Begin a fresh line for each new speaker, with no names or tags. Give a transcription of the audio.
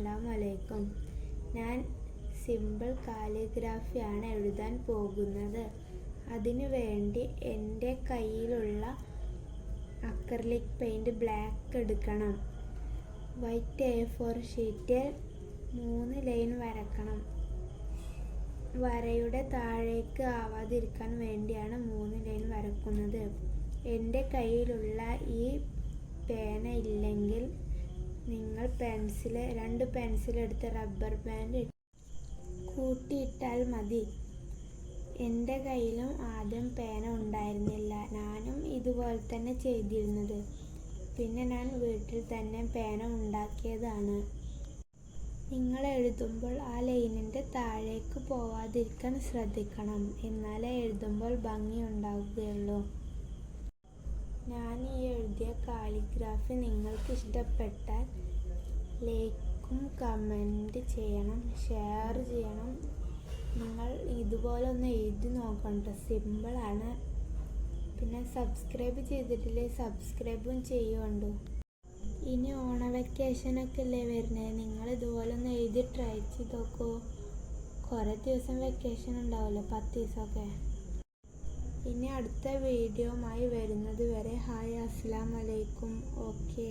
അസ്സലാമു അലൈക്കും. ഞാൻ സിമ്പിൾ കാലിഗ്രാഫിയാണ് എഴുതാൻ പോകുന്നത്. അതിനു വേണ്ടി എൻ്റെ കയ്യിലുള്ള അക്രിലിക് പെയിൻറ് ബ്ലാക്ക് എടുക്കണം. വൈറ്റ് A4 ഷീറ്റിൽ 3 ലൈൻ വരക്കണം. വരയുടെ താഴേക്ക് ആവാതിരിക്കാൻ വേണ്ടിയാണ് 3 ലൈൻ വരക്കുന്നത്. എൻ്റെ കയ്യിലുള്ള ഈ പേന ഇല്ലെങ്കിൽ നിങ്ങൾ രണ്ട് പെൻസിൽ എടുത്ത് റബ്ബർ ബാൻഡ് കൂട്ടിയിട്ടാൽ മതി. എൻ്റെ കയ്യിലും ആദ്യം പേന ഉണ്ടായിരുന്നില്ല. ഞാനും ഇതുപോലെ തന്നെ ചെയ്തിരുന്നത്. പിന്നെ ഞാൻ വീട്ടിൽ തന്നെ പേന ഉണ്ടാക്കിയതാണ്. നിങ്ങൾ എഴുതുമ്പോൾ ആ ലൈനിൻ്റെ താഴേക്ക് പോവാതിരിക്കാൻ ശ്രദ്ധിക്കണം. എന്നാലേ എഴുതുമ്പോൾ ഭംഗി ഉണ്ടാവുകയുള്ളൂ. ഞാൻ ഈ എഴുതിയ കാലിഗ്രാഫി നിങ്ങൾക്ക് ഇഷ്ടപ്പെട്ടാൽ ലൈക്കും കമൻറ്റ് ചെയ്യണം, ഷെയർ ചെയ്യണം. നിങ്ങൾ ഇതുപോലെ ഒന്ന് എഴുതി നോക്കണ്ട, സിമ്പിളാണ്. പിന്നെ സബ്സ്ക്രൈബ് ചെയ്തിട്ടില്ലേ, സബ്സ്ക്രൈബും ചെയ്യുന്നുണ്ട്. ഇനി ഓണ വെക്കേഷനൊക്കെ അല്ലേ വരുന്നത്, നിങ്ങൾ ഇതുപോലെ ഒന്ന് എഴുതി ട്രൈ ചെയ്ത് നോക്കൂ. കുറേ ദിവസം വെക്കേഷൻ ഉണ്ടാവുമല്ലോ, 10 ദിവസമൊക്കെ. ഇനി അടുത്ത വീഡിയോയുമായി വരുന്നത് വരെ ഹായ്, അസ്സലാമു അലൈക്കും. ഓക്കേ.